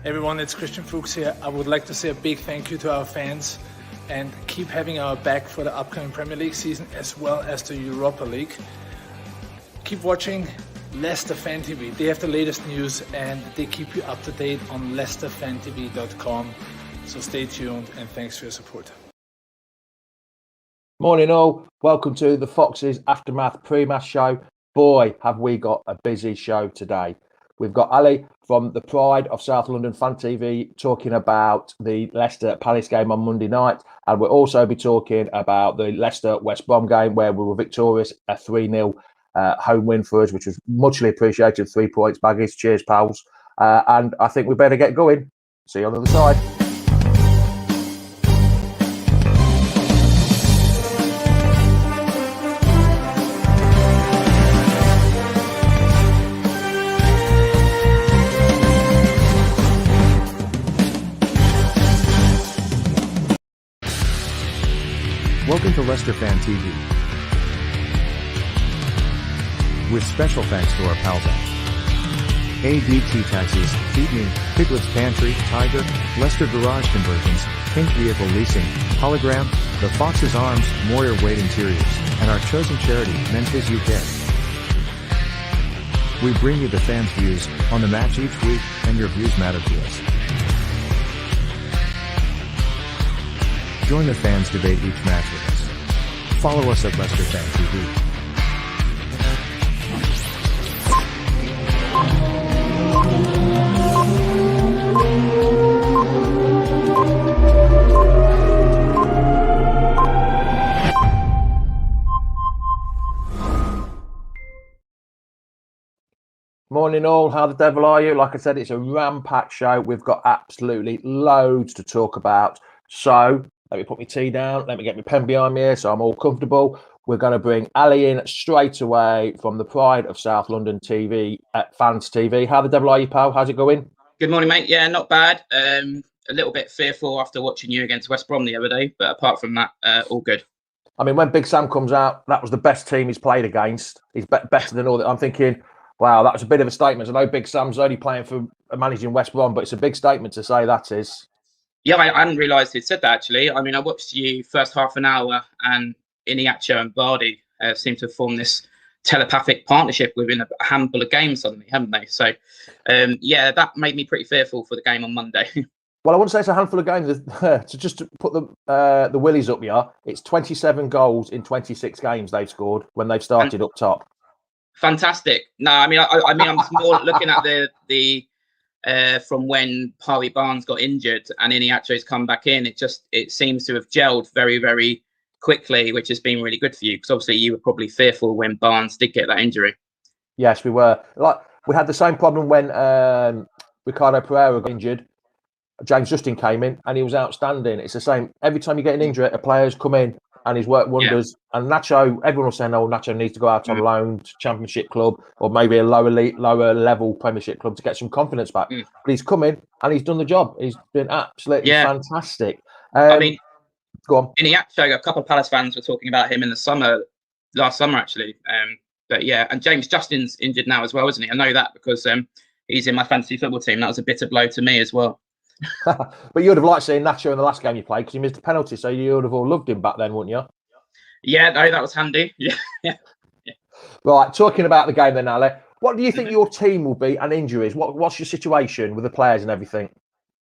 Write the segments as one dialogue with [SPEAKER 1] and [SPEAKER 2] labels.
[SPEAKER 1] Everyone, it's Christian Fuchs here. I would like to say a big thank you to our fans and keep having our back for the upcoming Premier League season as well as the Europa League. Keep watching Leicester Fan TV. They have the latest news and they keep you up to date on leicesterfantv.com. So stay tuned and thanks for your support.
[SPEAKER 2] Morning all, welcome to the Foxes Aftermath pre-match show. Boy, have we got a busy show today. We've got Ali from the Pride of South London Fan TV talking about the Leicester Palace game on Monday night, and we'll also be talking about the Leicester West Brom game where we were victorious, a 3-0 home win for us, which was muchly appreciated. 3 points, baggies. Cheers, pals. And I think we better get going. See you on the other side.
[SPEAKER 3] Welcome to Leicester Fan TV. With special thanks to our pals at ADT Taxis, Feed Me, Piglet's Pantry, Tiger, Leicester Garage Conversions, Pink Vehicle Leasing, Hologram, The Fox's Arms, Moyer Wade Interiors, and our chosen charity, Men's UK. We bring you the fans' views on the match each week, and your views matter to us. Join the fans debate each match with us. Follow us at Leicester Fan TV.
[SPEAKER 2] Morning all, how the devil are you? Like I said, it's a ram-packed show. We've got absolutely loads to talk about. So let me put my tea down. Let me get my pen behind me here so I'm all comfortable. We're going to bring Ali in straight away from the Pride of South London TV at Fans TV. How the devil are you, pal? How's it going?
[SPEAKER 4] Good morning, mate. Yeah, not bad. A little bit fearful after watching you against West Brom the other day, but apart from that, all good.
[SPEAKER 2] I mean, when Big Sam comes out, that was the best team he's played against. He's better than all that. I'm thinking, wow, that was a bit of a statement. I know Big Sam's only playing for managing West Brom, but it's a big statement to say that is.
[SPEAKER 4] Yeah, I hadn't realised he'd said that, actually. I mean, I watched you first half an hour, and Iniacho and Vardy seem to have formed this telepathic partnership within a handful of games suddenly, haven't they? So, yeah, that made me pretty fearful for the game on Monday.
[SPEAKER 2] Well, I wouldn't say it's a handful of games. To put the willies up here, it's 27 goals in 26 games they've scored when they've started up top.
[SPEAKER 4] Fantastic. No, I mean, I'm more looking at the from when Harvey Barnes got injured and Iniacho's come back in. It seems to have gelled very, very quickly, which has been really good for you because obviously you were probably fearful when Barnes did get that injury.
[SPEAKER 2] Yes, we were. Like we had the same problem when Ricardo Pereira got injured. James Justin came in and he was outstanding. It's the same. Every time you get an injury, a player's come in and he's worked wonders. Yeah. And Nacho, everyone was saying, oh, Nacho needs to go out on loan to Championship club or maybe a lower level Premiership club to get some confidence back. But he's come in and he's done the job. He's been absolutely fantastic.
[SPEAKER 4] I mean,
[SPEAKER 2] go on.
[SPEAKER 4] Iniacho, a couple of Palace fans were talking about him in the last summer actually. But yeah, and James Justin's injured now as well, isn't he? I know that because he's in my fantasy football team. That was a bitter blow to me as well.
[SPEAKER 2] But you would have liked seeing Nacho in the last game you played because he missed a penalty, so you would have all loved him back then, wouldn't you?
[SPEAKER 4] Yeah, no, that was handy. Yeah.
[SPEAKER 2] Right, talking about the game then, Ali, what do you think your team will be and injuries? What's your situation with the players and everything?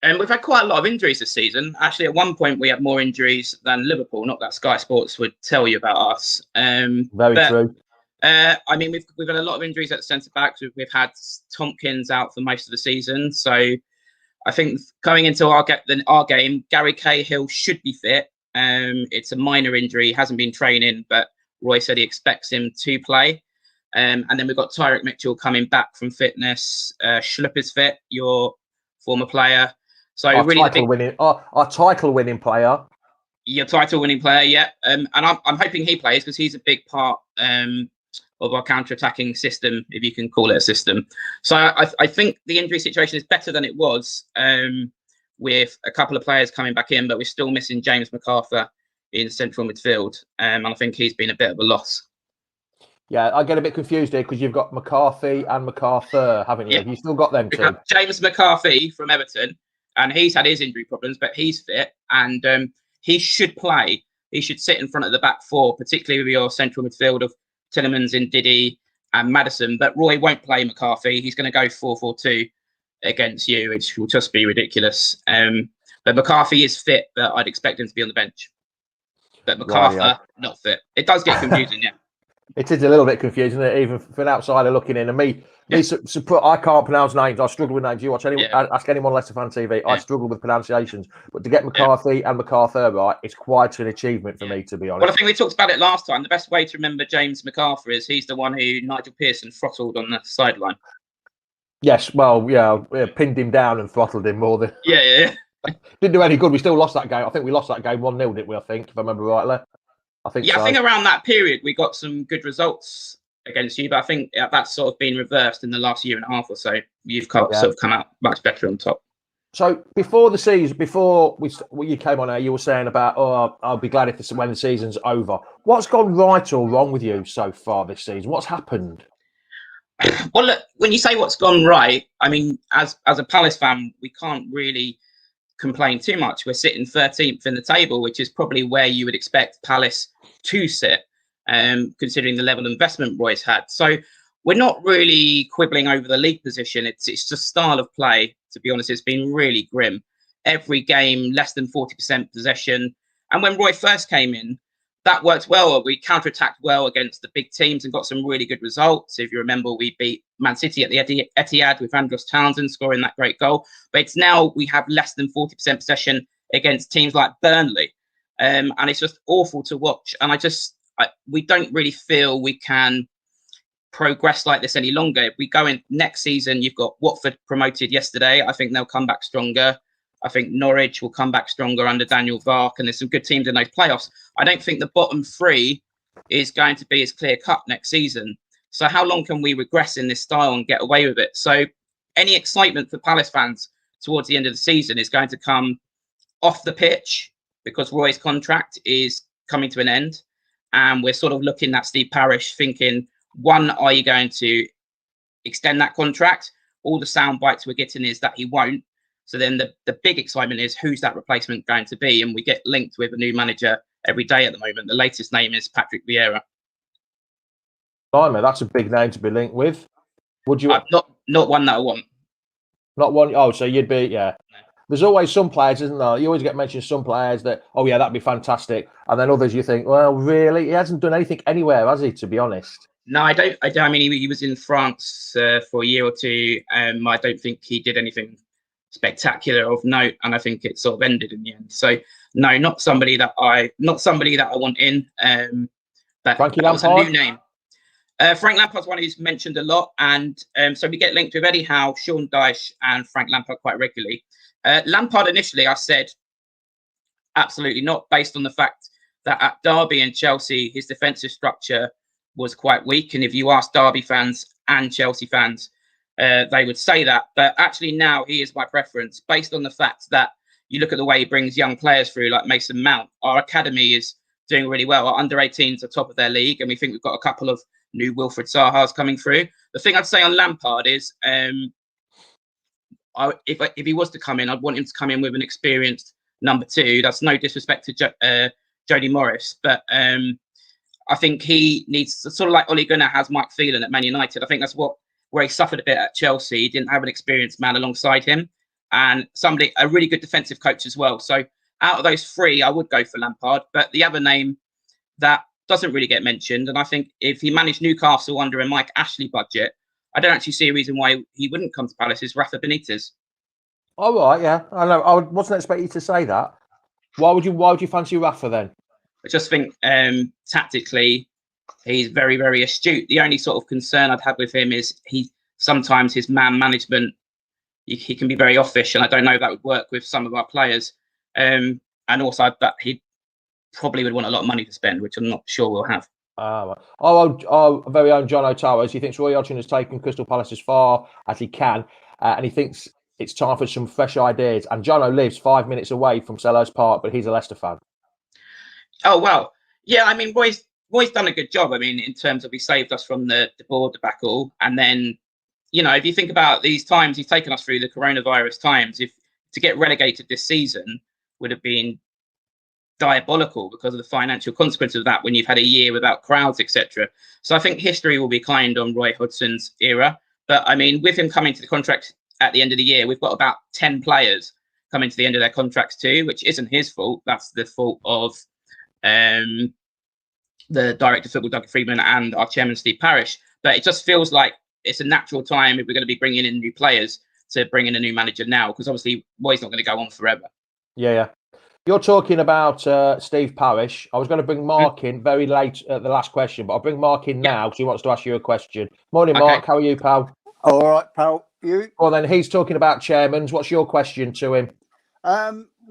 [SPEAKER 4] We've had quite a lot of injuries this season. Actually, at one point, we had more injuries than Liverpool. Not that Sky Sports would tell you about us.
[SPEAKER 2] Very true.
[SPEAKER 4] I mean, we've had a lot of injuries at the centre backs. We've had Tompkins out for most of the season, so I think going into our game, Gary Cahill should be fit. It's a minor injury, he hasn't been training, but Roy said he expects him to play. And then we've got Tyrick Mitchell coming back from fitness. Schlupper's fit, your former player. So
[SPEAKER 2] our
[SPEAKER 4] really
[SPEAKER 2] our title-winning player.
[SPEAKER 4] Your title-winning player, yeah. And I'm hoping he plays because he's a big part of our counter-attacking system, if you can call it a system. So I think the injury situation is better than it was with a couple of players coming back in, but we're still missing James MacArthur in central midfield. And I think he's been a bit of a loss.
[SPEAKER 2] Yeah, I get a bit confused here because you've got McCarthy and MacArthur, haven't you?
[SPEAKER 4] Yeah.
[SPEAKER 2] You still got them
[SPEAKER 4] We've
[SPEAKER 2] two.
[SPEAKER 4] got James McCarthy from Everton, and he's had his injury problems, but he's fit, and he should play. He should sit in front of the back four, particularly with your central midfield of Tielemans and Diddy and Maddison. But Roy won't play McCarthy. He's going to go 4-4-2 against you, which will just be ridiculous. But McCarthy is fit, but I'd expect him to be on the bench. But MacArthur, not fit. It does get confusing, yeah.
[SPEAKER 2] It is a little bit confusing, isn't it? Even for an outsider looking in. And I can't pronounce names. I struggle with names. You watch ask anyone Leicester fan TV. I struggle with pronunciations. But to get McCarthy and MacArthur right, it's quite an achievement for me, to be honest.
[SPEAKER 4] Well, I think we talked about it last time. The best way to remember James MacArthur is he's the one who Nigel Pearson throttled on the sideline.
[SPEAKER 2] Yes, well, yeah, pinned him down and throttled him more than.
[SPEAKER 4] Yeah.
[SPEAKER 2] Didn't do any good. We still lost that game. I think we lost that game 1-0, didn't we? I think, if I remember rightly. I think
[SPEAKER 4] around that period we got some good results against you, but I think that's sort of been reversed in the last year and a half or so. You've sort of come out much better on top.
[SPEAKER 2] So before the season, you came on air, you were saying about, I'll be glad when the season's over. What's gone right or wrong with you so far this season? What's happened?
[SPEAKER 4] Well, look, when you say what's gone right, I mean, as a Palace fan, we can't really complain too much. We're sitting 13th in the table, which is probably where you would expect Palace to sit, considering the level of investment Roy's had. So we're not really quibbling over the league position. It's just style of play. To be honest, it's been really grim. Every game, less than 40% possession. And when Roy first came in, that worked well. We counter-attacked well against the big teams and got some really good results. If you remember, we beat Man City at the Etihad with Andros Townsend scoring that great goal. But it's now we have less than 40% possession against teams like Burnley. And it's just awful to watch. And we don't really feel we can progress like this any longer. If we go in next season, you've got Watford promoted yesterday. I think they'll come back stronger. I think Norwich will come back stronger under Daniel Vark, and there's some good teams in those playoffs. I don't think the bottom three is going to be as clear cut next season. So how long can we regress in this style and get away with it? So any excitement for Palace fans towards the end of the season is going to come off the pitch because Roy's contract is coming to an end. And we're sort of looking at Steve Parish thinking, one, are you going to extend that contract? All the sound bites we're getting is that he won't. So then the big excitement is who's that replacement going to be? And we get linked with a new manager every day at the moment. The latest name is Patrick Vieira.
[SPEAKER 2] Blimey, that's a big name to be linked with. Would you?
[SPEAKER 4] Not one that I want.
[SPEAKER 2] Not one. Oh, so you'd be, yeah. No. There's always some players, isn't there? You always get mentioned some players that, oh yeah, that'd be fantastic. And then others you think, well, really? He hasn't done anything anywhere, has he, to be honest?
[SPEAKER 4] No, I don't. I mean, he was in France for a year or two. I don't think he did anything spectacular of note, and I think it sort of ended in the end. So no, not somebody that I want in. But
[SPEAKER 2] Frankie
[SPEAKER 4] that was
[SPEAKER 2] Lampard?
[SPEAKER 4] a new name. Frank Lampard's one who's mentioned a lot, and so we get linked with Eddie Howe, Sean Dyche, and Frank Lampard quite regularly. Lampard initially, I said absolutely not, based on the fact that at Derby and Chelsea, his defensive structure was quite weak, and if you ask Derby fans and Chelsea fans, they would say that. But actually now he is my preference based on the fact that you look at the way he brings young players through like Mason Mount. Our academy is doing really well. Our under-18s are top of their league, and we think we've got a couple of new Wilfred Sahas coming through. The thing I'd say on Lampard is if he was to come in, I'd want him to come in with an experienced number two. That's no disrespect to Jody Morris, but I think he needs sort of like Ole Gunnar has Mark Phelan at Man United. I think that's where he suffered a bit at Chelsea. He didn't have an experienced man alongside him, and a really good defensive coach as well. So out of those three, I would go for Lampard. But the other name that doesn't really get mentioned, and I think if he managed Newcastle under a Mike Ashley budget, I don't actually see a reason why he wouldn't come to Palace, is Rafa Benitez.
[SPEAKER 2] All right, yeah. I know. I wasn't expecting you to say that. Why would you fancy Rafa then?
[SPEAKER 4] I just think tactically, he's very, very astute. The only sort of concern I'd have with him is sometimes his man management, he can be very offish, and I don't know if that would work with some of our players. And also, but he probably would want a lot of money to spend, which I'm not sure we'll have.
[SPEAKER 2] Our very own John O'Towers, he thinks Roy Hodgson has taken Crystal Palace as far as he can, and he thinks it's time for some fresh ideas. And Jono lives 5 minutes away from Selhurst Park, but he's a Leicester fan.
[SPEAKER 4] Oh, well, yeah, I mean, Roy's Roy's done a good job. I mean, in terms of he saved us from the board debacle, and then, you know, if you think about these times he's taken us through the coronavirus times, if to get relegated this season would have been diabolical because of the financial consequences of that when you've had a year without crowds, etc. So I think history will be kind on Roy Hodgson's era. But I mean, with him coming to the contract at the end of the year, we've got about 10 players coming to the end of their contracts too, which isn't his fault. That's the fault of the director of football, Doug Freedman, and our chairman, Steve Parish. But it just feels like it's a natural time if we're going to be bringing in new players to bring in a new manager now, because obviously Roy's not going to go on forever.
[SPEAKER 2] Yeah. You're talking about Steve Parish. I was going to bring Mark in very late at the last question, but I'll bring Mark in now because he wants to ask you a question. Morning, Mark. How are you, pal?
[SPEAKER 5] All right, pal. You?
[SPEAKER 2] Well, then he's talking about chairmans. What's your question to him?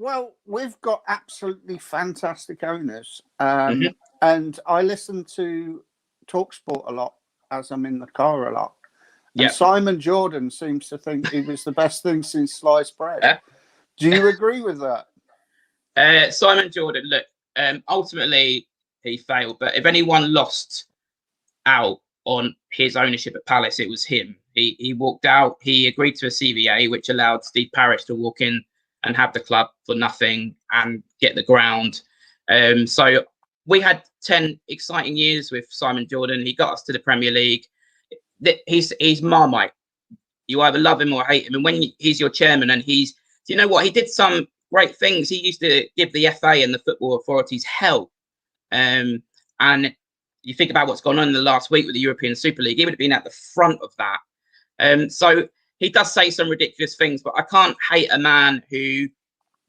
[SPEAKER 5] Well, we've got absolutely fantastic owners. And I listen to TalkSport a lot as I'm in the car a lot. And Simon Jordan seems to think he was the best thing since sliced bread. Do you agree with that?
[SPEAKER 4] Simon Jordan, look, ultimately he failed, but if anyone lost out on his ownership at Palace, it was him. He walked out, he agreed to a CVA, which allowed Steve Parish to walk in and have the club for nothing and get the ground. So we had 10 exciting years with Simon Jordan. He got us to the Premier League. He's Marmite. You either love him or hate him. And when he's your chairman and do you know what? He did some great things. He used to give the FA and the football authorities hell. And you think about what's gone on in the last week with the European Super League, he would have been at the front of that. So he does say some ridiculous things, but I can't hate a man who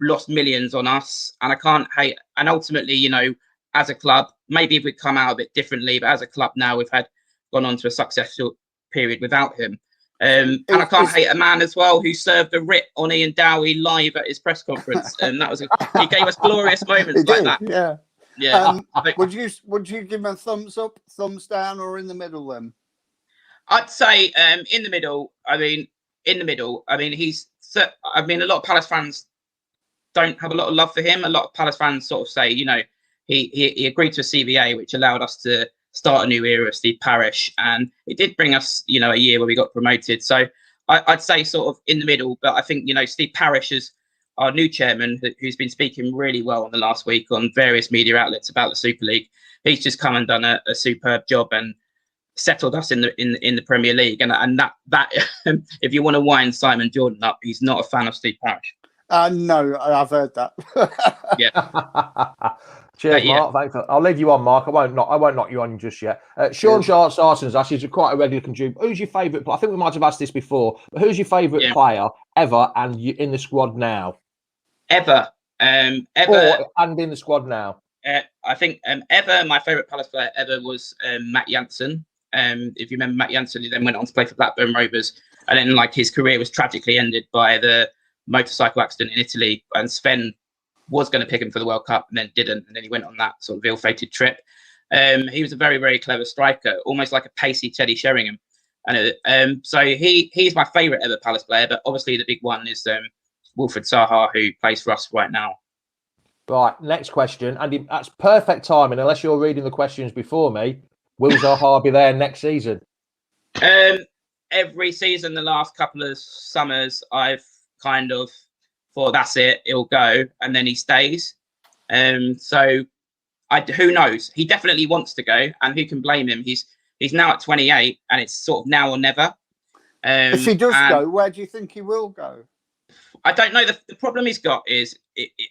[SPEAKER 4] lost millions on us. And I can't hate, and ultimately, you know, as a club, maybe if we'd come out a bit differently, but as a club now, we've gone on to a successful period without him. And I can't hate a man as well who served a writ on Ian Dowie live at his press conference, and that was he gave us glorious moments like that. Yeah.
[SPEAKER 5] Would you give him a thumbs up, thumbs down, or in the middle then?
[SPEAKER 4] I'd say in the middle. I mean, a lot of Palace fans don't have a lot of love for him. A lot of Palace fans sort of say, you know, he agreed to a CVA, which allowed us to start a new era of Steve Parish, and it did bring us, you know, a year where we got promoted. So I'd say sort of in the middle, but I think, you know, Steve Parish is our new chairman, who's been speaking really well in the last week on various media outlets about the Super League. He's just come and done a superb job and settled us in the Premier League. And that if you want to wind Simon Jordan up, he's not a fan of Steve Parish.
[SPEAKER 5] No, I've heard that.
[SPEAKER 4] Yeah.
[SPEAKER 2] Cheers, Mark. Thanks. I'll leave you on, Mark. I won't knock you on just yet. Sean Sarson's asked, he's quite a regular contributor. Who's your favourite player? I think we might have asked this before, but who's your favourite player ever and in the squad now?
[SPEAKER 4] Ever.
[SPEAKER 2] And in the squad now.
[SPEAKER 4] I think ever, my favourite Palace player ever was Matt Jansen. If you remember Matt Jansen, he then went on to play for Blackburn Rovers, and then like his career was tragically ended by the motorcycle accident in Italy, and Sven was going to pick him for the World Cup and then didn't, and then he went on that sort of ill-fated trip. He was a very, very clever striker, almost like a pacey Teddy Sheringham. And so he's my favourite ever Palace player, but obviously the big one is Wilfred Zaha, who plays for us right now.
[SPEAKER 2] Right, next question, and that's perfect timing, unless you're reading the questions before me. Will Zaha be there next season?
[SPEAKER 4] Every season, the last couple of summers, I've kind of thought that's it, he'll go, and then he stays. So who knows? He definitely wants to go, and who can blame him? He's now at 28, and it's sort of now or never.
[SPEAKER 5] If he does go, where do you think he will go?
[SPEAKER 4] I don't know. The problem he's got is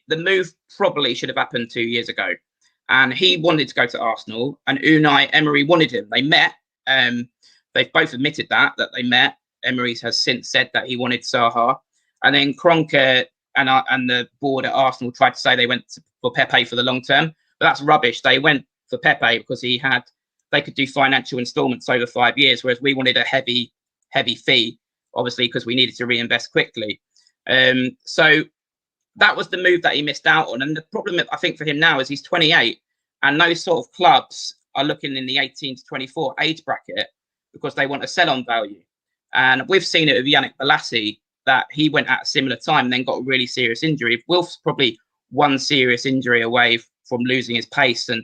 [SPEAKER 4] the move probably should have happened 2 years ago, and he wanted to go to Arsenal, and Unai Emery wanted him. They met. They've both admitted that they met. Emery has since said that he wanted Zaha, and then Kroenke and the board at Arsenal tried to say they went for Pepe for the long term, but that's rubbish. They went for Pepe because they could do financial instalments over 5 years, whereas we wanted a heavy fee, obviously, because we needed to reinvest quickly. So that was the move that he missed out on. And the problem, I think, for him now is he's 28, and those sort of clubs are looking in the 18 to 24 age bracket because they want a sell-on value. And we've seen it with Yannick Bolasie, that he went at a similar time and then got a really serious injury. Wilf's probably one serious injury away from losing his pace. And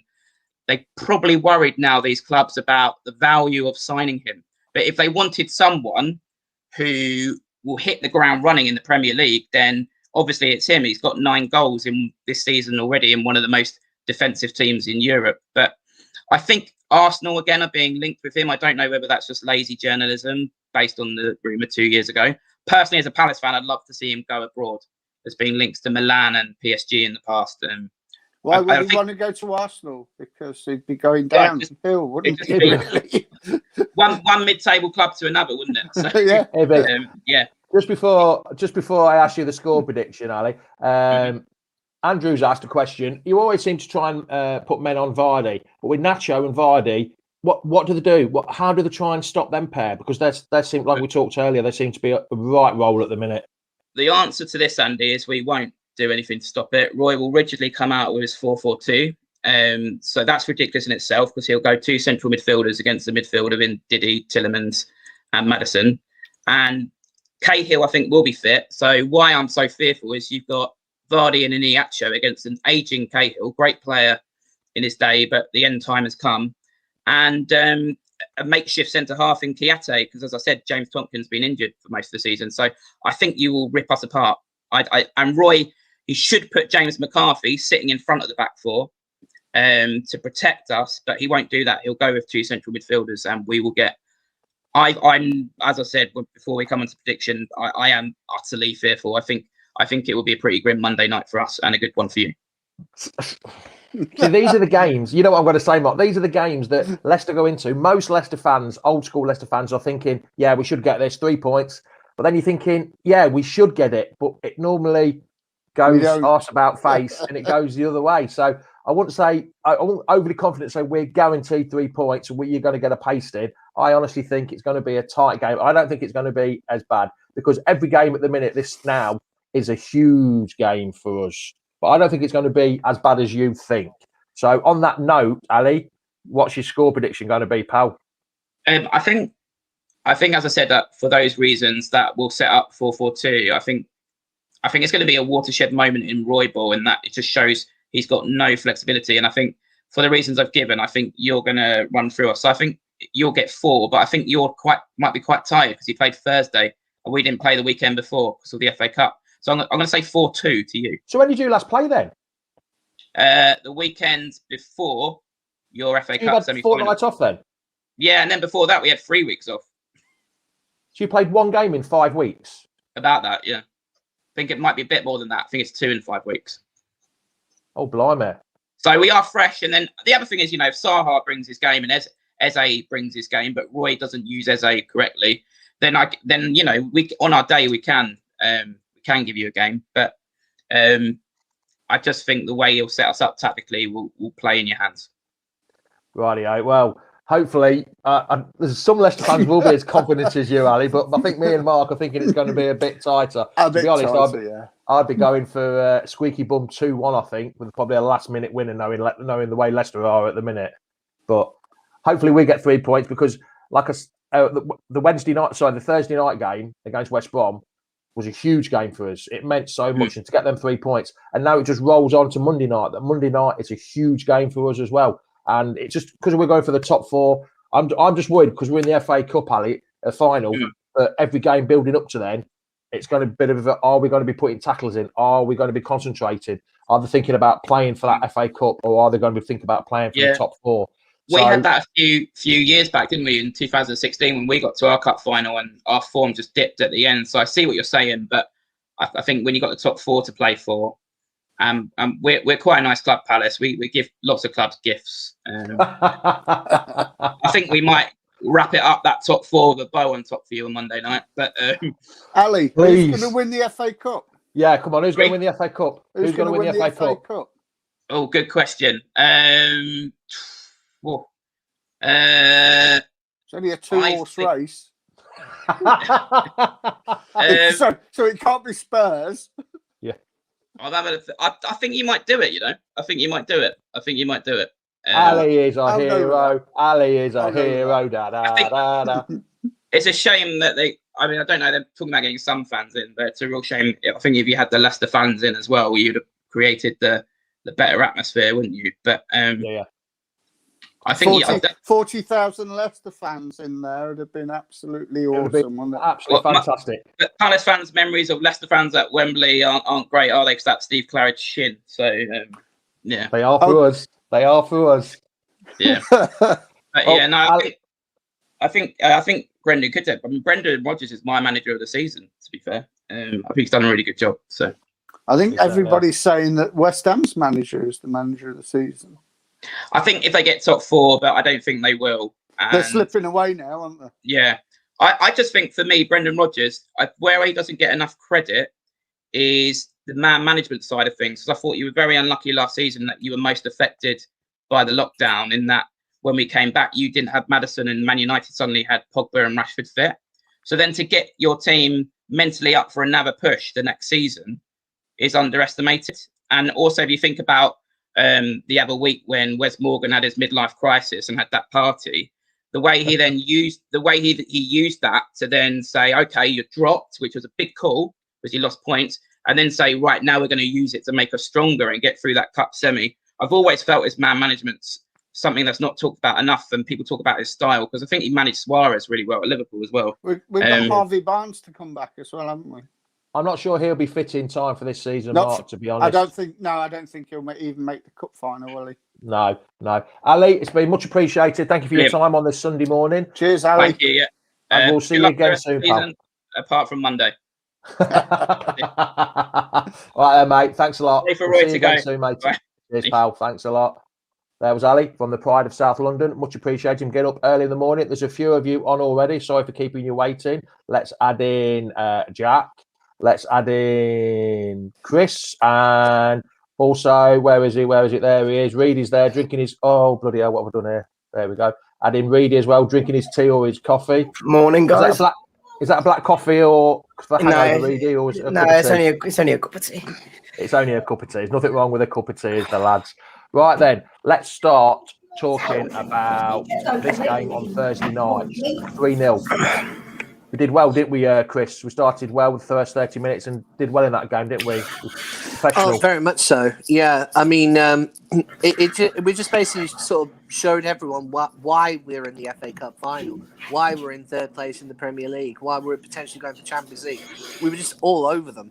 [SPEAKER 4] they probably worried now, these clubs, about the value of signing him. But if they wanted someone who will hit the ground running in the Premier League, then obviously it's him. He's got 9 goals in this season already in one of the most defensive teams in Europe. But I think Arsenal again are being linked with him. I don't know whether that's just lazy journalism based on the rumour 2 years ago. Personally, as a Palace fan, I'd love to see him go abroad. There's been links to Milan and PSG in the past.
[SPEAKER 5] Why would he want to go to Arsenal? Because he'd be going downhill, wouldn't he? Really?
[SPEAKER 4] one mid-table club to another, wouldn't it? So,
[SPEAKER 2] yeah. Just before I ask you the score prediction, Ali, Andrew's asked a question. You always seem to try and put men on Vardy, but with Nacho and Vardy, what do they do? How do they try and stop them pair? Because they seem, like we talked earlier, they seem to be a right role at the minute.
[SPEAKER 4] The answer to this, Andy, is we won't do anything to stop it. Roy will rigidly come out with his 4-4-2. So that's ridiculous in itself, because he'll go 2 central midfielders against the midfield of Ndidi, Tielemans and Maddison. And Cahill, I think, will be fit. So why I'm so fearful is you've got Vardy and Iniacho against an ageing Cahill, great player in his day, but the end time has come. And a makeshift centre-half in Kiate, because, as I said, James Tompkins has been injured for most of the season. So I think you will rip us apart. And Roy, he should put James McCarthy sitting in front of the back four to protect us, but he won't do that. He'll go with 2 central midfielders, and we will get... I'm, as I said before we come on to prediction, I am utterly fearful. I think it will be a pretty grim Monday night for us and a good one for you.
[SPEAKER 2] See, these are the games, you know what I'm going to say, Mark? These are the games that Leicester go into. Most Leicester fans, old school Leicester fans, are thinking, yeah, we should get this, 3 points. But then you're thinking, yeah, we should get it. But it normally goes arse about face and it goes the other way. So I wouldn't overly confident say we're guaranteed 3 points and you're going to get a pasted. I honestly think it's going to be a tight game. I don't think it's going to be as bad, because every game at the minute, this now is a huge game for us. But I don't think it's going to be as bad as you think. So on that note, Ali, what's your score prediction going to be, pal?
[SPEAKER 4] I think, as I said, that for those reasons that we'll set up 4-4-2. I think it's going to be a watershed moment in Roy Ball, in that it just shows he's got no flexibility. And I think for the reasons I've given, I think you're going to run through us. So I think you'll get 4, but I think might be quite tired because he played Thursday and we didn't play the weekend before because of the FA Cup. So I'm going to say 4-2 to you.
[SPEAKER 2] So when did you last play then?
[SPEAKER 4] The weekend before your FA
[SPEAKER 2] So
[SPEAKER 4] Cup
[SPEAKER 2] semi-final. Fortnight off then?
[SPEAKER 4] Yeah, and then before that we had 3 weeks off.
[SPEAKER 2] So you played 1 game in 5 weeks?
[SPEAKER 4] About that, yeah. I think it might be a bit more than that. I think it's 2 in 5 weeks.
[SPEAKER 2] Oh, blimey. So
[SPEAKER 4] we are fresh. And then the other thing is, if Saha brings his game and Eze brings his game, but Roy doesn't use Eze correctly, then we on our day we can give you a game. But I just think the way he'll set us up tactically will play in your hands.
[SPEAKER 2] Rightio. Well, hopefully, there's some Leicester fans will be as confident as you, Ali, but I think me and Mark are thinking it's going to be a bit tighter. To be honest, I'd be going for squeaky bum 2-1, I think, with probably a last-minute winner, knowing the way Leicester are at the minute. But hopefully we get 3 points, because the Thursday night game against West Brom was a huge game for us. It meant so much, and to get them 3 points. And now it just rolls on to Monday night. That Monday night, it's a huge game for us as well. And it's just because we're going for the top 4. I'm just worried because we're in the FA Cup, Ali, a final. Every game building up to then, it's going to be a bit of are we going to be putting tackles in? Are we going to be concentrated? Are they thinking about playing for that FA Cup, or are they going to be thinking about playing for the top 4?
[SPEAKER 4] We had that a few years back, didn't we, in 2016 when we got to our cup final and our form just dipped at the end. So I see what you're saying, but I think when you got the top 4 to play for, we're quite a nice club, Palace. We give lots of clubs gifts. I think we might wrap it up, that top 4, with a bow on top for you on Monday night. But
[SPEAKER 5] Ali, who's going to win the FA Cup?
[SPEAKER 2] Yeah, come on, who's going to win the FA Cup? Who's going to win the FA Cup?
[SPEAKER 4] Oh, good question.
[SPEAKER 5] It's only a 2-horse race. So it can't be Spurs.
[SPEAKER 2] Yeah.
[SPEAKER 4] I think you might do it, I think you might do it.
[SPEAKER 2] Ali is a hero. Ali is a hero.
[SPEAKER 4] It's a shame that I don't know, they're talking about getting some fans in, but it's a real shame. I think if you had the Leicester fans in as well, you'd have created the better atmosphere, wouldn't you? But I think
[SPEAKER 5] 40,000 Leicester fans in there would have been absolutely awesome, wouldn't it?
[SPEAKER 2] Absolutely fantastic.
[SPEAKER 4] Palace fans' memories of Leicester fans at Wembley aren't great, are they? Because that's Steve Claridge's shin. So, yeah.
[SPEAKER 2] They are for us. They are for us.
[SPEAKER 4] Yeah. Yeah, no, I think Brendan could take. I mean, Brendan Rodgers is my manager of the season, to be fair. I think he's done a really good job. So,
[SPEAKER 5] I think everybody's saying that West Ham's manager is the manager of the season.
[SPEAKER 4] I think if they get top 4, but I don't think they will.
[SPEAKER 5] They're slipping away now, aren't they?
[SPEAKER 4] Yeah. I just think, for me, Brendan Rodgers, where he doesn't get enough credit is the management side of things. Because I thought you were very unlucky last season that you were most affected by the lockdown, in that when we came back, you didn't have Maddison, and Man United suddenly had Pogba and Rashford fit. So then to get your team mentally up for another push the next season is underestimated. And also, if you think about the other week when Wes Morgan had his midlife crisis and had that party, the way he then used he used that to then say, okay, you're dropped, which was a big call because you lost points, and then say, right, now we're going to use it to make us stronger and get through that cup semi. I've always felt his man management's something that's not talked about enough, and people talk about his style, because I think he managed Suarez really well at Liverpool as well.
[SPEAKER 5] We've got Harvey Barnes to come back as well, haven't we?
[SPEAKER 2] I'm not sure he'll be fit in time for this season, Mark, to be honest.
[SPEAKER 5] I don't think he'll even make the cup final, will he?
[SPEAKER 2] No. Ali, it's been much appreciated. Thank you for your time on this Sunday morning.
[SPEAKER 5] Cheers, Ali.
[SPEAKER 4] Thank you. Yeah.
[SPEAKER 2] And we'll see you again soon, pal.
[SPEAKER 4] Apart from Monday.
[SPEAKER 2] All right, then, mate. Thanks a lot.
[SPEAKER 4] Wait for Roy to go.
[SPEAKER 2] Soon, mate. Cheers, pal. Thanks a lot. There was Ali from the Pride of South London. Much appreciated him getting up early in the morning. There's a few of you on already. Sorry for keeping you waiting. Let's add in Jack. Let's add in Chris. And also, where is he? There he is. Reedy's there drinking his... Oh, bloody hell, what have I done here? There we go. Add in Reedy as well, drinking his tea or his coffee.
[SPEAKER 6] Morning, guys.
[SPEAKER 2] Is that a black coffee or...
[SPEAKER 6] No,
[SPEAKER 2] Reedy, or
[SPEAKER 6] it's only a cup of tea.
[SPEAKER 2] It's only a cup of tea. There's nothing wrong with a cup of tea, is there, lads? Right then, let's start talking about this game on Thursday night. 3-0. We did well, didn't we, Chris? We started well with the first 30 minutes and did well in that game, didn't we?
[SPEAKER 6] Oh, very much so. Yeah, I mean, we just basically sort of showed everyone why we're in the FA Cup final, why we're in third place in the Premier League, why we're potentially going for Champions League. We were just all over them.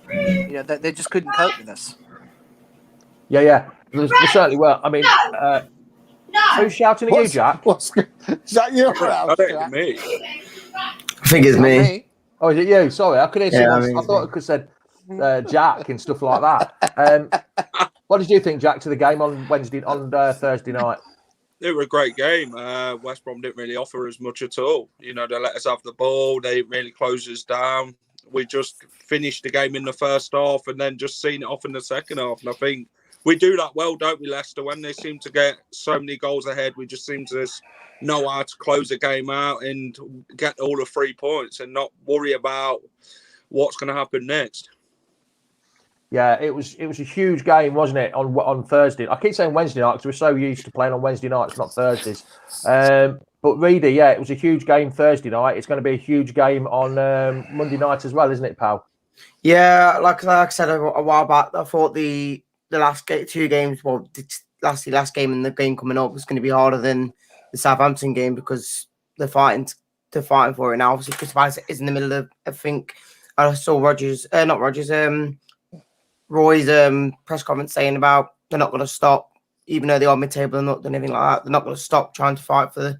[SPEAKER 6] You know, they just couldn't cope with us.
[SPEAKER 2] Yeah. They certainly were. I mean, who's shouting at you, Jack?
[SPEAKER 5] Is that your house, Jack?
[SPEAKER 7] Me.
[SPEAKER 6] I think it's me.
[SPEAKER 2] Oh, is it you? Sorry, I could hear someone. I thought it could have said Jack and stuff like that. What did you think, Jack, to the game on Thursday night?
[SPEAKER 7] It was a great game. West Brom didn't really offer us much at all. You know, they let us have the ball. They didn't really close us down. We just finished the game in the first half and then just seen it off in the second half. And I think we do that well, don't we, Leicester? When they seem to get so many goals ahead, we just seem to know how to close the game out and get all the 3 points and not worry about what's going to happen next.
[SPEAKER 2] Yeah, it was a huge game, wasn't it, on Thursday? I keep saying Wednesday night because we're so used to playing on Wednesday nights, not Thursdays. But Reedy, yeah, it was a huge game Thursday night. It's going to be a huge game on Monday night as well, isn't it, pal?
[SPEAKER 6] Yeah, like I said a while back, I thought the last two games, well, the last game and the game coming up was going to be harder than the Southampton game because they're fighting for it now. Obviously, Crystal Palace is in the middle of, I think, I saw Roy's press conference saying about they're not going to stop, even though they're on mid-table and not done anything like that. They're not going to stop trying to fight for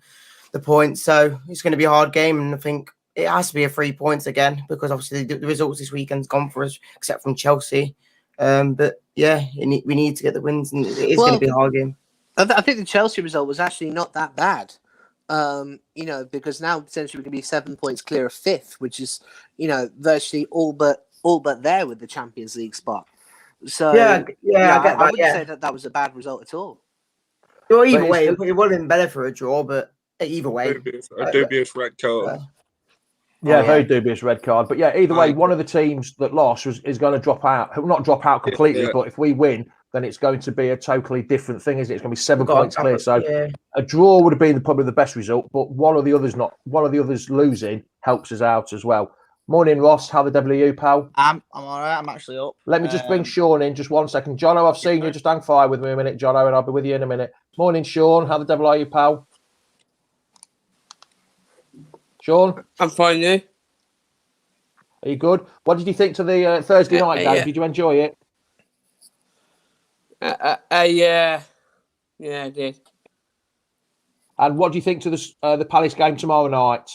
[SPEAKER 6] the points. So it's going to be a hard game, and I think it has to be a 3 points again because obviously the results this weekend's gone for us, except from Chelsea. But yeah, we need to get the wins, and it is going to be a hard game.
[SPEAKER 8] I think the Chelsea result was actually not that bad. Because now potentially we can be 7 points clear of fifth, which is, virtually all but there with the Champions League spot. So I wouldn't say that was a bad result at all.
[SPEAKER 6] Well, either way, it would have been better for a draw, but either way,
[SPEAKER 7] a dubious red card.
[SPEAKER 2] Very dubious red card. But yeah, either way, one of the teams that lost is going to drop out. Not drop out completely, but if we win, then it's going to be a totally different thing, isn't it? It's going to be 7 points clear. So a draw would have been probably the best result, but one of the others losing helps us out as well. Morning, Ross. How the devil are you, pal?
[SPEAKER 9] I'm all right. I'm actually up.
[SPEAKER 2] Let me just bring Sean in just 1 second. Jono, I've seen you. Just hang fire with me a minute, Jono, and I'll be with you in a minute. Morning, Sean. How the devil are you, pal? Sean?
[SPEAKER 9] I'm fine, you?
[SPEAKER 2] Are you good? What did you think to the Thursday night game?
[SPEAKER 9] Yeah.
[SPEAKER 2] Did you enjoy it?
[SPEAKER 9] Yeah, I did.
[SPEAKER 2] And what do you think to the Palace game tomorrow night?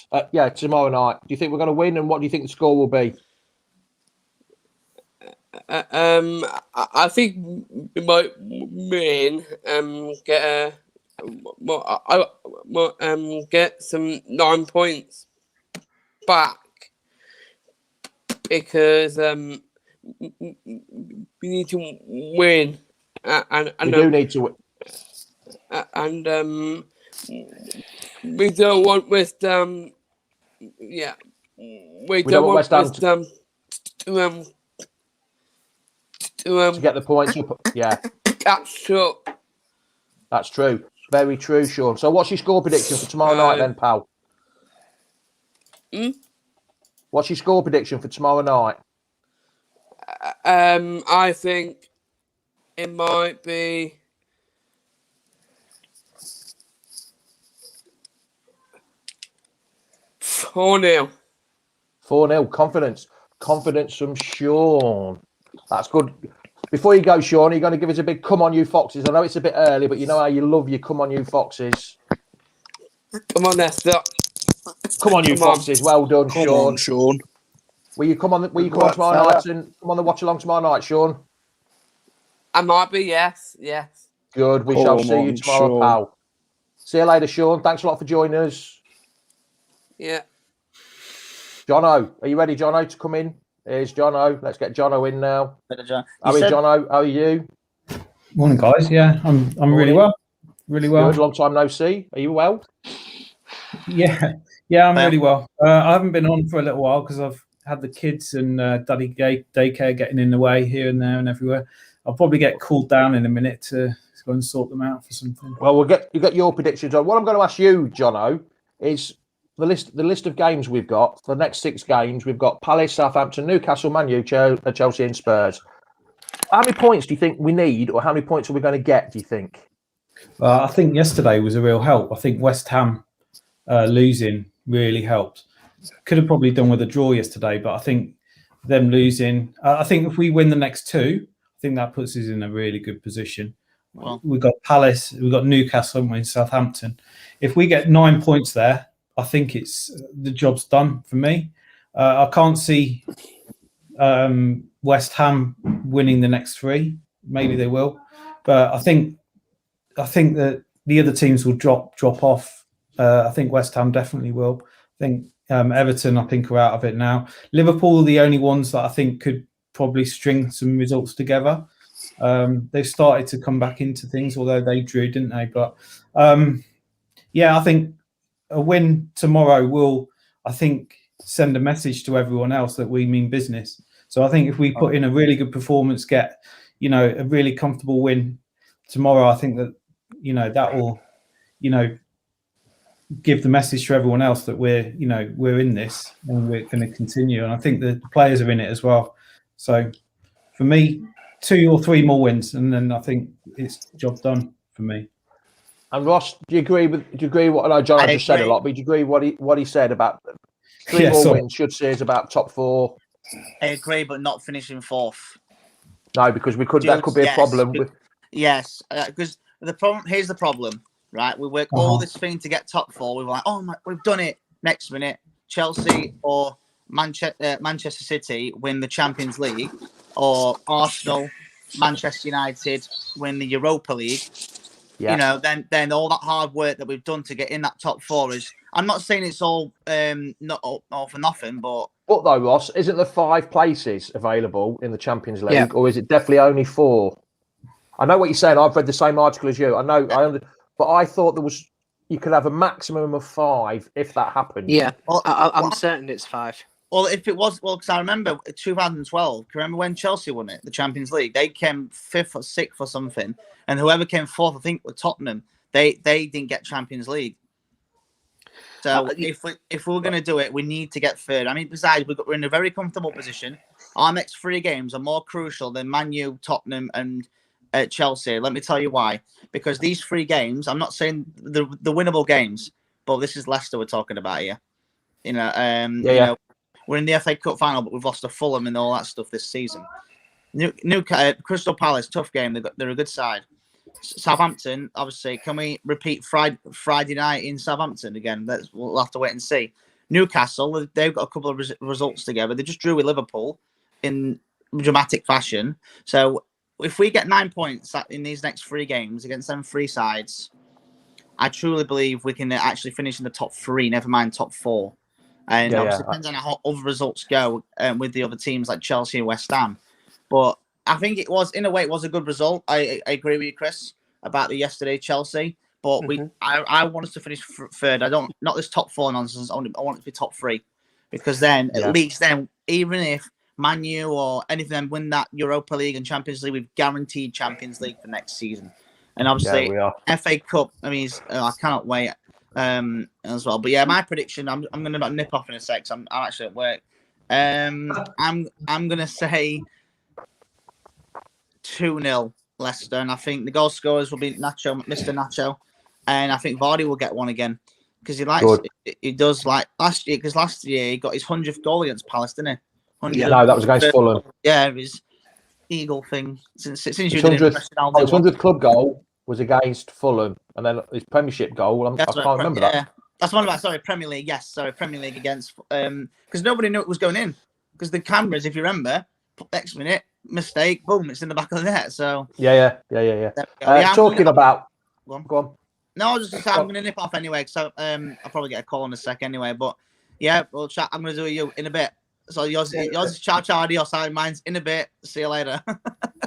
[SPEAKER 2] Tomorrow night. Do you think we're going to win? And what do you think the score will be?
[SPEAKER 9] I think we might win. Get some 9 points back because we need to win.
[SPEAKER 2] We do need to win.
[SPEAKER 9] And we don't want West Ham. Yeah, we don't want West Ham to
[SPEAKER 2] get the points up. Yeah,
[SPEAKER 9] catch up.
[SPEAKER 2] That's true. Very true, Sean. So, what's your score prediction for tomorrow night, then, pal? What's your score prediction for tomorrow night?
[SPEAKER 9] I think it might be 4-0.
[SPEAKER 2] 4-0. Confidence from Sean. That's good. Before you go, Sean, are you going to give us a big come on, you Foxes? I know it's a bit early, but you know how you love your come on, you Foxes.
[SPEAKER 9] Come on, Leicester.
[SPEAKER 2] Come on, you Foxes. Well done,
[SPEAKER 7] Come
[SPEAKER 2] Sean.
[SPEAKER 7] on, Sean.
[SPEAKER 2] Will you come on tomorrow night and come on the watch along tomorrow night, Sean?
[SPEAKER 9] I might be, yes.
[SPEAKER 2] Good. We shall see you tomorrow, Sean. Pal. See you later, Sean. Thanks a lot for joining us.
[SPEAKER 9] Yeah.
[SPEAKER 2] Jono, are you ready, Jono, to come in? Here's Jono. Let's get Jono in now. Jono, how are you?
[SPEAKER 10] Morning, guys. Yeah, I'm really well. Really well.
[SPEAKER 2] Good. Long time no see. Are you well?
[SPEAKER 10] Yeah, I'm really well. I haven't been on for a little while because I've had the kids and daddy daycare getting in the way here and there and everywhere. I'll probably get called down in a minute to go and sort them out for something.
[SPEAKER 2] Well, you get your predictions on. What I'm going to ask you, Jono, is the list of games we've got for the next 6 games. We've got Palace, Southampton, Newcastle, Man U, Chelsea, and Spurs. How many points do you think we need, or how many points are we going to get? Do you think?
[SPEAKER 10] I think yesterday was a real help. I think West Ham losing really helped. Could have probably done with a draw yesterday, but I think them losing. I think if we win the next 2, I think that puts us in a really good position. Well, we've got Palace, we've got Newcastle, and Southampton. If we get 9 points there, I think the job's done for me. I can't see West Ham winning the next 3. Maybe they will, but I think that the other teams will drop off. I think West Ham definitely will. I think Everton, I think, are out of it now. Liverpool are the only ones that I think could probably string some results together. They've started to come back into things, although they drew, didn't they? But I think a win tomorrow will, I think, send a message to everyone else that we mean business. So I think if we put in a really good performance, get a really comfortable win tomorrow, I think that that will give the message to everyone else that we're in this and we're going to continue. And I think the players are in it as well. So for me, 2 or 3 more wins, and then I think it's job done for me.
[SPEAKER 2] And Ross, do you agree what I know John just said a lot, but do you agree what he said about 3 more wins should see us about top 4?
[SPEAKER 11] I agree, but not finishing 4th.
[SPEAKER 2] No, because that could be a problem.
[SPEAKER 11] Yes, because here's the problem, right? We work all this thing to get top 4. We were like, oh my, we've done it. Next minute, Chelsea or Manchester City win the Champions League, or Arsenal, Manchester United win the Europa League. Yeah. Then all that hard work that we've done to get in that top 4 is. I'm not saying it's all not all for nothing, but
[SPEAKER 2] though, Ross, isn't there 5 places available in the Champions League, or is it definitely only 4? I know what you're saying. I've read the same article as you. I know. But I thought you could have a maximum of 5 if that happened.
[SPEAKER 8] Yeah, I'm certain it's 5.
[SPEAKER 11] Well, if it was, because I remember 2012. Remember when Chelsea won it, the Champions League? They came 5th or 6th or something, and whoever came 4th, I think, were Tottenham. They didn't get Champions League. So if we're going to do it, we need to get 3rd. I mean, besides, we're in a very comfortable position. Our next 3 games are more crucial than Man U, Tottenham, and at Chelsea. Let me tell you why. Because these 3 games, I'm not saying the winnable games, but this is Leicester we're talking about here. You know, we're in the FA Cup final, but we've lost to Fulham and all that stuff this season. Crystal Palace, tough game. They're a good side. Southampton, obviously, can we repeat Friday night in Southampton again? We'll have to wait and see. Newcastle, they've got a couple of results together. They just drew with Liverpool in dramatic fashion. So if we get 9 points in these next 3 games against them 3 sides, I truly believe we can actually finish in the top 3, never mind top 4. And obviously, depends on how other results go with the other teams like Chelsea and West Ham. But I think it was, in a way, it was a good result. I agree with you, Chris, about the yesterday Chelsea. But I want us to finish third. Not this top 4 nonsense. I want it to be top 3, because then at least then, even if Man U or any of them win that Europa League and Champions League, we've guaranteed Champions League for next season. And obviously, FA Cup. I mean, I cannot wait as well. But yeah, my prediction. I'm going to nip off in a sec. I'm actually at work. I'm going to say 2-0 Leicester, and I think the goal scorers will be Mr. Nacho, and I think Vardy will get one again because he does like last year. Because last year he got his 100th goal against Palace, didn't he?
[SPEAKER 2] No, that was against Fulham.
[SPEAKER 11] Yeah, his Eagle thing. Since you did his
[SPEAKER 2] 100th club goal was against Fulham, and then his Premiership goal. I can't remember that.
[SPEAKER 11] That's one about Premier League. Yes, Premier League against because nobody knew it was going in because the cameras, if you remember, next minute mistake, boom, it's in the back of the net. So
[SPEAKER 2] yeah. Talking about, go on.
[SPEAKER 11] No, I was just I'm going to nip off anyway because I'll probably get a call in a sec anyway. But yeah, we'll chat. I'm going to do you in a bit. So yours is ciao, adios. Mine's in a bit. See you later.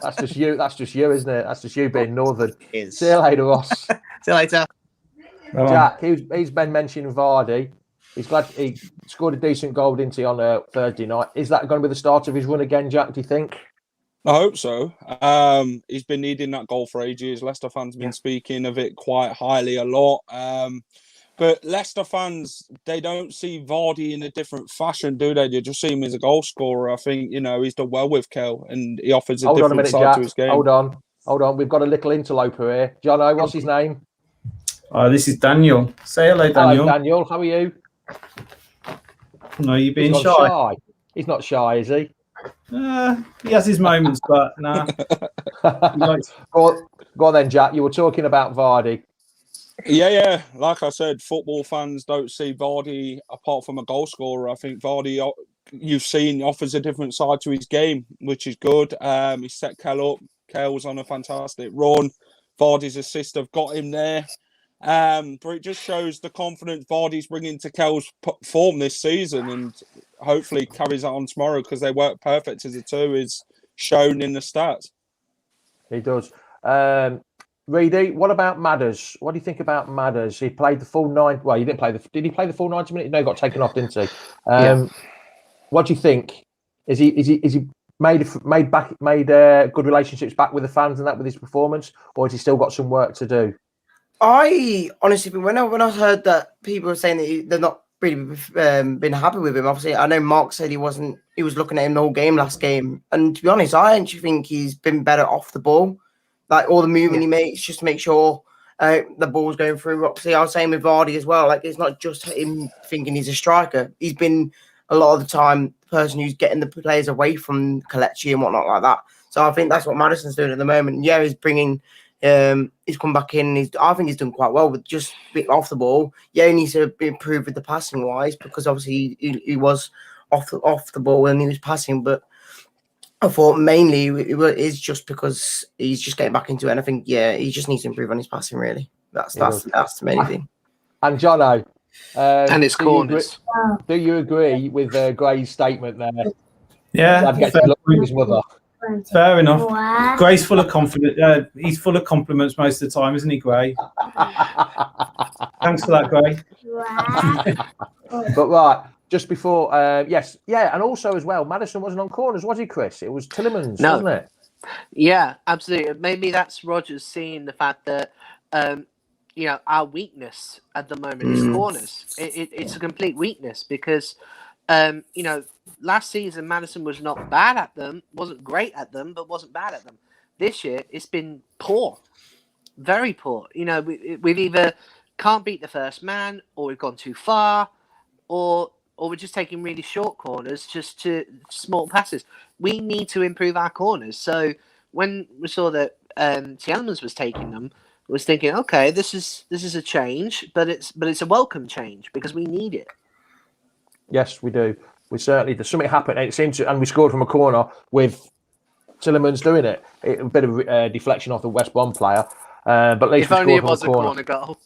[SPEAKER 2] That's just you. That's just you, isn't it? That's just you being northern. See you later, Ross.
[SPEAKER 11] See you later.
[SPEAKER 2] Jack, he's been mentioning Vardy. He's glad he scored a decent goal, didn't he, on Thursday night? Is that going to be the start of his run again, Jack, do you think?
[SPEAKER 7] I hope so. He's been needing that goal for ages. Leicester fans have been speaking of it quite highly a lot. But Leicester fans, they don't see Vardy in a different fashion, do they? They just see him as a goal scorer. I think, he's done well with Kel and he offers a different side to his game.
[SPEAKER 2] Hold on. We've got a little interloper here. Jono, what's his name?
[SPEAKER 10] This is Daniel. Say hello, Daniel.
[SPEAKER 2] Hello, Daniel. How are you?
[SPEAKER 10] No, you're being shy.
[SPEAKER 2] He's not shy, is he?
[SPEAKER 10] He has his moments, but nah.
[SPEAKER 2] Go on then, Jack. You were talking about Vardy.
[SPEAKER 7] Yeah. Like I said, football fans don't see Vardy apart from a goal scorer. I think Vardy, you've seen, offers a different side to his game, which is good. He set Kel up. Kel's on a fantastic run. Vardy's assist have got him there. But it just shows the confidence Vardy's bringing to Kel's form this season, and hopefully carries that on tomorrow because they work perfect as a two, is shown in the stats.
[SPEAKER 2] He does. Reedy, what about Madders? What do you think about Madders? He played the full 9. Well, he didn't play Did he play the full 90 minutes? No, he got taken off, didn't he? What do you think? Is he made good relationships back with the fans and that with his performance, or has he still got some work to do?
[SPEAKER 6] I honestly, when I heard that people were saying that they're not really been happy with him, obviously, I know Mark said he was looking at him the whole game last game, and to be honest, I actually think he's been better off the ball. Like all the movement he makes, just to make sure the ball's going through. Obviously, I was saying with Vardy as well. Like it's not just him thinking he's a striker. He's been a lot of the time the person who's getting the players away from Kelechi and whatnot like that. So I think that's what Maddison's doing at the moment. Yeah, he's bringing. He's come back in. I think he's done quite well with just being off the ball. Yeah, he needs to improve with the passing wise because obviously he was off the ball when he was passing. But I thought mainly it is just because he's just getting back into it. And I think he just needs to improve on his passing. Really, that's the main thing.
[SPEAKER 2] And Jono,
[SPEAKER 8] and his corners.
[SPEAKER 2] Do you agree with Gray's statement there?
[SPEAKER 10] Yeah,
[SPEAKER 2] I'd get to look at his mother.
[SPEAKER 10] Fair enough. Gray's full of confidence. He's full of compliments most of the time, isn't he, Gray? Thanks for that, Gray.
[SPEAKER 2] But right, just before, and also as well, Maddison wasn't on corners, was he, Chris? It was Tillemans, wasn't it?
[SPEAKER 8] Yeah, absolutely. Maybe that's Rodgers seeing the fact that, our weakness at the moment is corners. It's a complete weakness because, last season Maddison was not bad at them, wasn't great at them, but wasn't bad at them. This year, it's been poor, very poor. You know, we've either can't beat the first man, or we've gone too far, or we're just taking really short corners, just to small passes. We need to improve our corners. So when we saw that Tielemans was taking them, I was thinking, okay, this is a change, but it's a welcome change because we need it.
[SPEAKER 2] Yes, we do. We certainly. There's something happened. It seems to, and we scored from a corner with Tielemans doing it. A bit of deflection off the West Brom player, but at least
[SPEAKER 8] if only it
[SPEAKER 2] was
[SPEAKER 8] a corner goal.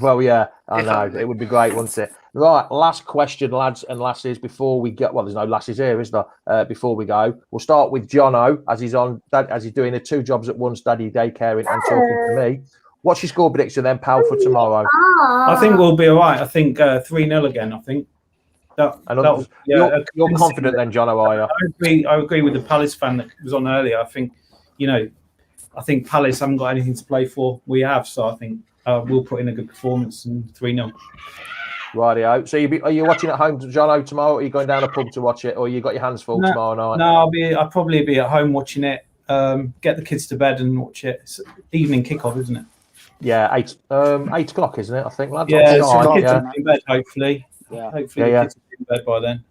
[SPEAKER 2] Well, yeah, I know. It would be great, wouldn't it? Right, last question, lads and lasses, before we go. Well, there's no lasses here, is there? Before we go, we'll start with Jono, as he's doing the 2 jobs at once, daddy, daycaring, and talking to me. What's your score prediction then, pal, for tomorrow?
[SPEAKER 10] I think we'll be all right. I think 3-0 again, I think.
[SPEAKER 2] You're confident then, Jono, are you?
[SPEAKER 10] I agree with the Palace fan that was on earlier. I think, I think Palace haven't got anything to play for. We have, so I think we'll put in a good performance and 3-0.
[SPEAKER 2] Rightio. So are you watching at home, Jono, tomorrow? Or are you going down a pub to watch it, or you got your hands full tomorrow night?
[SPEAKER 10] No, I'll probably be at home watching it. Get the kids to bed and watch it. It's evening kickoff, isn't it?
[SPEAKER 2] Yeah, 8 o'clock, isn't it? I think, lads.
[SPEAKER 10] Yeah, so kids will be in bed, hopefully.
[SPEAKER 8] Yeah.
[SPEAKER 10] Hopefully the kids will be in bed by then.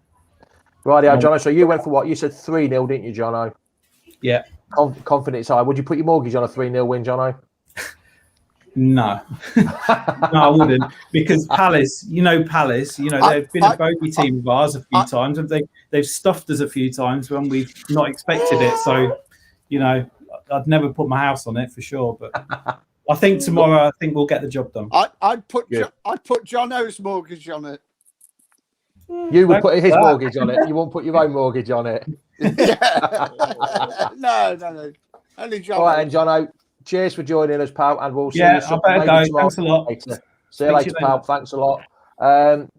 [SPEAKER 2] Rightio, Jono. So you went for what? You said 3-0, didn't you, Jono?
[SPEAKER 10] Yeah.
[SPEAKER 2] Confidence high. Would you put your mortgage on a 3-0 win, Jono?
[SPEAKER 10] No. No, I wouldn't. Because Palace, they've been a bogey team of ours a few times. And they've stuffed us a few times when we've not expected it. So, I'd never put my house on it for sure. But I think tomorrow, we'll get the job done.
[SPEAKER 5] I'd put Jono's mortgage on it.
[SPEAKER 2] You would put his mortgage on it. You won't put your own mortgage on it.
[SPEAKER 5] No. Only Jono.
[SPEAKER 2] All right, and Jono, cheers for joining us, pal, and we'll see you
[SPEAKER 10] I better go. Thanks a lot.
[SPEAKER 2] See you later, pal. Thanks a lot.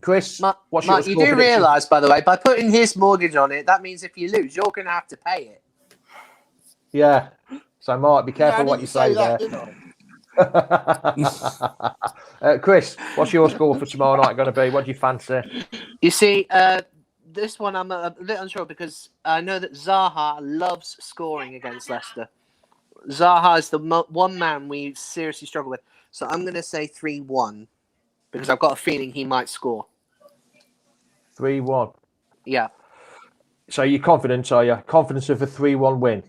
[SPEAKER 2] Chris, what's your score
[SPEAKER 8] you do realise, by the way, by putting his mortgage on it, that means if you lose, you're going to have to pay it.
[SPEAKER 2] Yeah. So, Mark, be careful what you say there. Chris, what's your score for tomorrow night going to be? What do you fancy?
[SPEAKER 8] You see, this one I'm a bit unsure because I know that Zaha loves scoring against Leicester. Zaha is the one man we seriously struggle with. So I'm going to say 3-1 because I've got a feeling he might score.
[SPEAKER 2] 3-1?
[SPEAKER 8] Yeah.
[SPEAKER 2] So you're confident, are you? Confidence of a 3-1 win?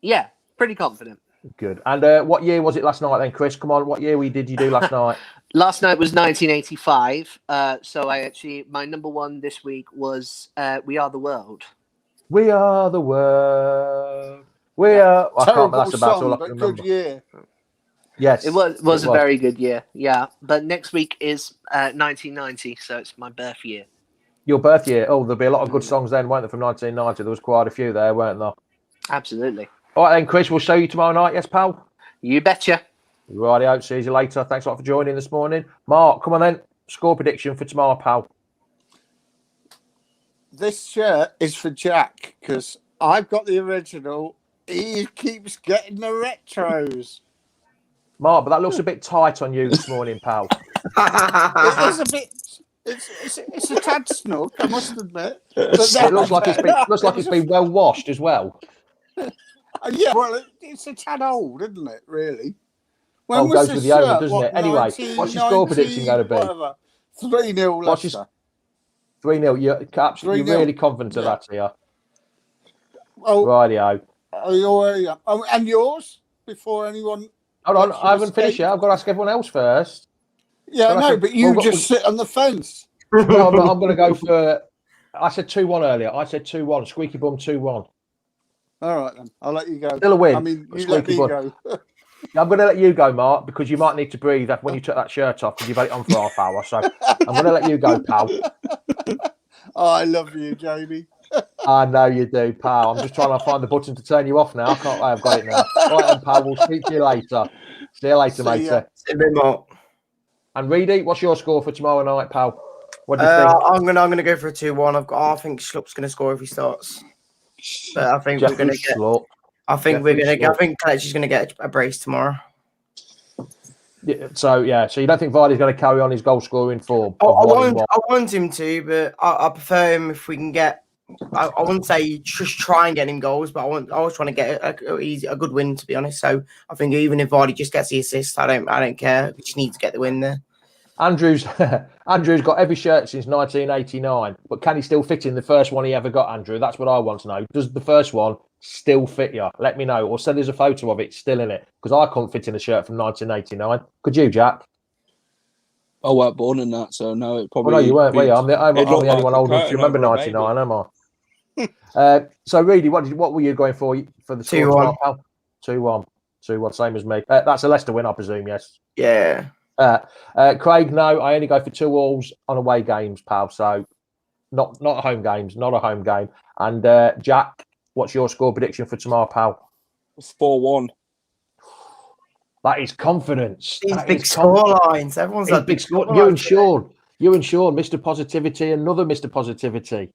[SPEAKER 8] Yeah, pretty confident.
[SPEAKER 2] Good. And what year was it last night then, Chris? Come on, what year did you do last night?
[SPEAKER 8] Last night was 1985. So my number one this week was We Are the World.
[SPEAKER 2] We are the world. We are. I can't remember. That's about all I can remember.
[SPEAKER 5] Good year.
[SPEAKER 2] Yes,
[SPEAKER 8] it was a very good year. Yeah, but next week is 1990, so it's my birth year.
[SPEAKER 2] Your birth year. Oh, there'll be a lot of good songs then, weren't there, from 1990? There was quite a few there, weren't there?
[SPEAKER 8] Absolutely.
[SPEAKER 2] All right then, Chris. We'll show you tomorrow night. Yes, pal.
[SPEAKER 8] You betcha.
[SPEAKER 2] Rightio. See you later. Thanks a lot for joining this morning, Mark. Come on then. Score prediction for tomorrow, pal.
[SPEAKER 5] This shirt is for Jack because I've got the original. He keeps getting the retros.
[SPEAKER 2] Mark, but that looks a bit tight on you this morning, pal.
[SPEAKER 5] It is a bit. It's a tad snug, I must admit. But
[SPEAKER 2] it looks like it's been well washed as well.
[SPEAKER 5] Yeah, well, it's a tad old, isn't it? Really.
[SPEAKER 2] When goes with the owner, doesn't it? Anyway, what's your score prediction going to be?
[SPEAKER 5] 3-0 Leicester.
[SPEAKER 2] 3-0. You're really confident of that, here.
[SPEAKER 5] Oh,
[SPEAKER 2] rightio.
[SPEAKER 5] And yours before anyone.
[SPEAKER 2] Hold on, I haven't finished yet. I've got to ask everyone else first.
[SPEAKER 5] Yeah, no, but you just sit on the fence.
[SPEAKER 2] No, I'm going to go for. I said 2-1 earlier. I said 2-1. Squeaky bum 2-1.
[SPEAKER 5] All right then, I'll let you go.
[SPEAKER 2] Still a win.
[SPEAKER 5] I mean, you let me go.
[SPEAKER 2] I'm going to let you go, Mark, because you might need to breathe when you took that shirt off because you've had it on for half hour. So I'm going to let you go, pal.
[SPEAKER 5] Oh, I love you, Jamie.
[SPEAKER 2] I know you do, pal. I'm just trying to find the button to turn you off now. I've got it now. All right, then, pal. We'll speak to you later. See you later, mate.
[SPEAKER 6] See you, bit more.
[SPEAKER 2] And Reedy, what's your score for tomorrow night, pal? What do you think?
[SPEAKER 6] I'm gonna go for a 2-1. I think Schlupp's gonna score if he starts. But I think we're gonna get. I think Kelechi's gonna get a brace tomorrow.
[SPEAKER 2] Yeah, so you don't think Vardy's going to carry on his goal scoring form?
[SPEAKER 6] I want him to, but I prefer him if we can get I wouldn't say just try and get him goals, but I was trying to get a good win, to be honest. So I think even if Vardy just gets the assist, I don't care. We just need to get the win there.
[SPEAKER 2] Andrew's got every shirt since 1989, but can he still fit in the first one he ever got, Andrew? That's what I want to know. Does the first one still fit you? Let me know, or send us a photo of it still in it, because I couldn't fit in a shirt from 1989. Could you, Jack?
[SPEAKER 7] I weren't born in that, so no, it probably.
[SPEAKER 2] Oh, no, you weren't, were you? I'm the only
[SPEAKER 7] like
[SPEAKER 2] one old enough to remember 99, am I? So, Reedy, what were you going for the score?
[SPEAKER 6] 2-1.
[SPEAKER 2] 2-1. 2-1, same as me. That's a Leicester win, I presume, yes?
[SPEAKER 6] Yeah.
[SPEAKER 2] Craig, no, I only go for 2-2s on away games, pal. So not home games, not a home game. And Jack, what's your score prediction for tomorrow, pal?
[SPEAKER 7] 4-1.
[SPEAKER 2] That is confidence.
[SPEAKER 6] These big score lines. Everyone's had big score lines.
[SPEAKER 2] You and Sean, Mr. Positivity, another Mr. Positivity.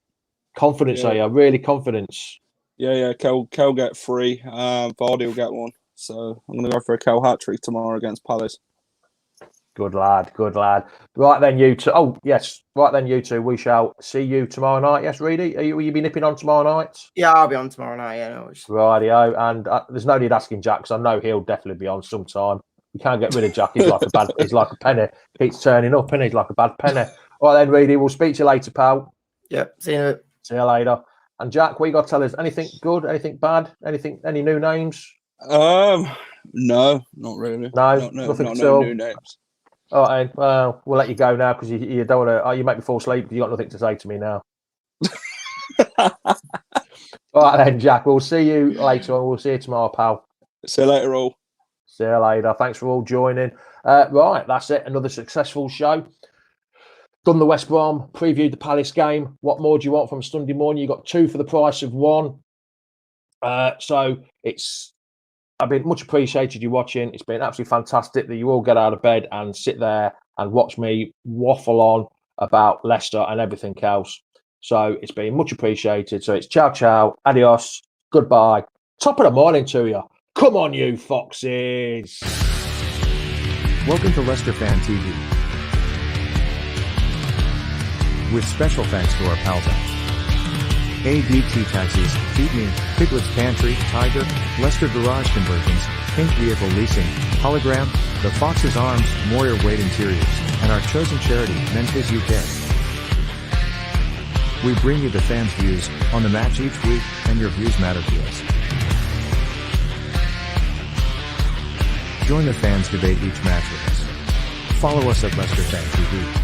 [SPEAKER 2] Confidence, are you? Really confidence.
[SPEAKER 7] Yeah. Kel get 3. Vardy will get 1. So I'm going to go for a Kel hat-trick tomorrow against Palace.
[SPEAKER 2] Good lad. Right then, you two. Oh, yes. Right then, you two. We shall see you tomorrow night. Yes, Reedy? Will you be nipping on tomorrow night?
[SPEAKER 6] Yeah, I'll be on tomorrow night. Yeah, no.
[SPEAKER 2] Rightio. And there's no need asking Jack, because I know he'll definitely be on sometime. You can't get rid of Jack. He's like a penny. Keeps turning up, and he's like a bad penny. All right then, Reedy. We'll speak to you later, pal.
[SPEAKER 6] Yep. See you
[SPEAKER 2] later. And Jack, what you got to tell us? Anything good? Anything bad? Any new names?
[SPEAKER 7] No, not really.
[SPEAKER 2] No, nothing at all.
[SPEAKER 7] New names.
[SPEAKER 2] All right, well, we'll let you go now, because you don't want to. You make me fall asleep. You got nothing to say to me now. All right then, Jack. We'll see you later on. We'll see you tomorrow, pal.
[SPEAKER 7] See you later, all.
[SPEAKER 2] See you later. Thanks for all joining. Right, that's it. Another successful show. Done the West Brom, previewed the Palace game. What more do you want from Sunday morning? You got 2 for the price of 1. So I've been much appreciated you watching. It's been absolutely fantastic that you all get out of bed and sit there and watch me waffle on about Leicester and everything else. So it's been much appreciated. So it's ciao, adios, goodbye. Top of the morning to you. Come on, you foxes.
[SPEAKER 3] Welcome to Leicester Fan TV. With special thanks to our pals at ADT Taxis, Feed Me, Piglet's Pantry, Tiger, Leicester Garage Conversions, Pink Vehicle Leasing, Hologram, The Fox's Arms, Moyer Wade Interiors, and our chosen charity, Mentis UK. We bring you the fans' views on the match each week, and your views matter to us. Join the fans' debate each match with us. Follow us at Leicester Fan TV.